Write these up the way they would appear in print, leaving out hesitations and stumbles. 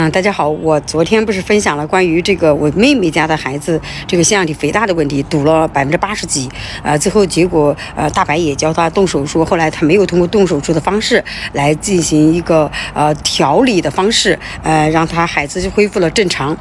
大家好，我昨天不是分享了关于这个我妹妹家的孩子这个腺样体肥大的问题，堵了80%几，最后结果大白也教他动手术，后来他没有通过动手术的方式来进行一个调理的方式，让他孩子就恢复了正常，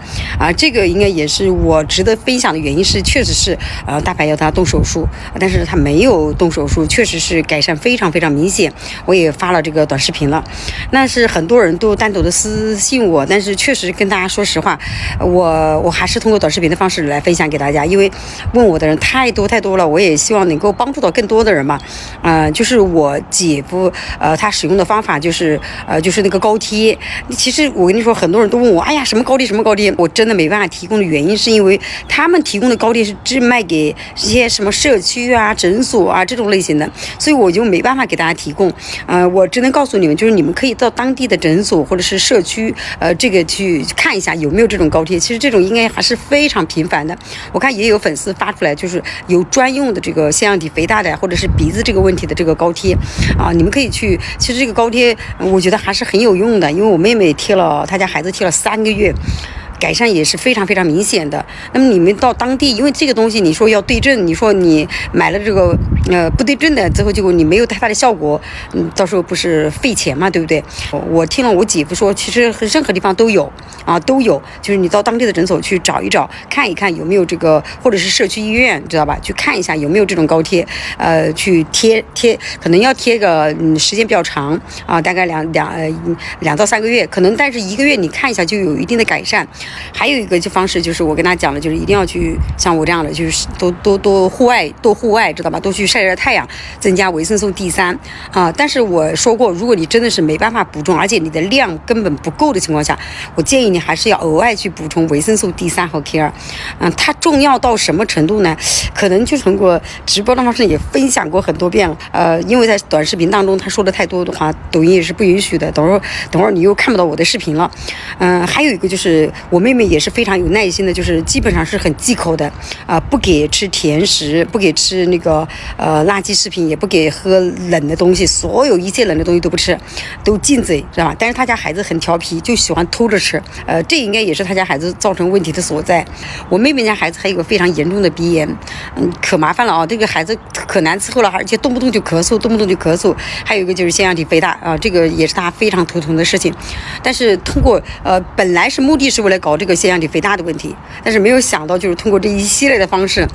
这个应该也是我值得分享的原因是，确实是大白要他动手术，但是他没有动手术，确实是改善非常非常明显，我也发了这个短视频了，那是很多人都单独的私信我。但是确实跟大家说实话，我还是通过短视频的方式来分享给大家，因为问我的人太多了，我也希望能够帮助到更多的人嘛。就是我姐夫他使用的方法就是那个高贴。其实我跟你说，很多人都问我，哎呀，什么高贴，我真的没办法提供的原因是因为他们提供的高贴是只卖给一些什么社区啊、诊所啊这种类型的，所以我就没办法给大家提供。我只能告诉你们，就是你们可以到当地的诊所或者是社区，这个去看一下有没有这种高贴，其实这种应该还是非常频繁的。我看也有粉丝发出来，就是有专用的这个腺样体肥大的或者是鼻子这个问题的这个高贴你们可以去。其实这个高贴我觉得还是很有用的，因为我妹妹贴了，她家孩子贴了3个月。改善也是非常非常明显的。那么你们到当地，因为这个东西你说要对症，你说你买了这个不对症的之后，结果你没有太大的效果，到时候不是费钱嘛，对不对？我听了我姐夫说，其实任何地方都有都有，就是你到当地的诊所去找一找，看一看有没有这个，或者是社区医院，知道吧？去看一下有没有这种高贴，去贴，可能要贴个时间比较长大概两到3个月，可能但是1个月你看一下就有一定的改善。还有一个方式就是我跟他讲了，就是一定要去像我这样的，就是多户外，知道吧？多去晒晒太阳，增加维生素 D3但是我说过，如果你真的是没办法补充，而且你的量根本不够的情况下，我建议你还是要额外去补充维生素 D3和 K2。它重要到什么程度呢？可能就通过直播的方式也分享过很多遍了。因为在短视频当中他说的太多的话，抖音也是不允许的。等会儿你又看不到我的视频了。还有一个就是我妹妹也是非常有耐心的，就是基本上是很忌口的，不给吃甜食，不给吃那个垃圾食品，也不给喝冷的东西，所有一切冷的东西都不吃，都禁嘴，知道吧？但是他家孩子很调皮，就喜欢偷着吃，这应该也是他家孩子造成问题的所在。我妹妹家孩子还有个非常严重的鼻炎，可麻烦了这个孩子可难伺候了，而且动不动就咳嗽，还有一个就是腺样体肥大这个也是他非常头疼的事情。但是通过本来是目的是为了搞这个腺样体肥大的问题，但是没有想到就是通过这一系列的方式，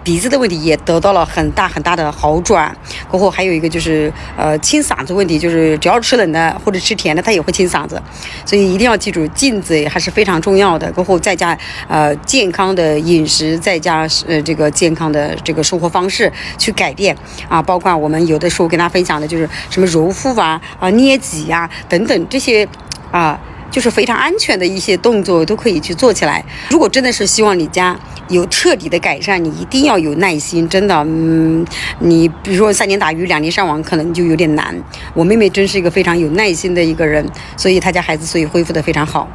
鼻子的问题也得到了很大的好转。过后还有一个就是清嗓子问题，就是只要吃冷的或者吃甜的，它也会清嗓子，所以一定要记住禁嘴还是非常重要的。过后再加健康的饮食，再加这个健康的这个生活方式去改变包括我们有的时候跟大家分享的就是什么揉腹捏脊等等这些就是非常安全的一些动作都可以去做起来。如果真的是希望你家有彻底的改善，你一定要有耐心，真的你比如说3年打鱼2年上网可能就有点难。我妹妹真是一个非常有耐心的一个人，所以她家孩子恢复得非常好。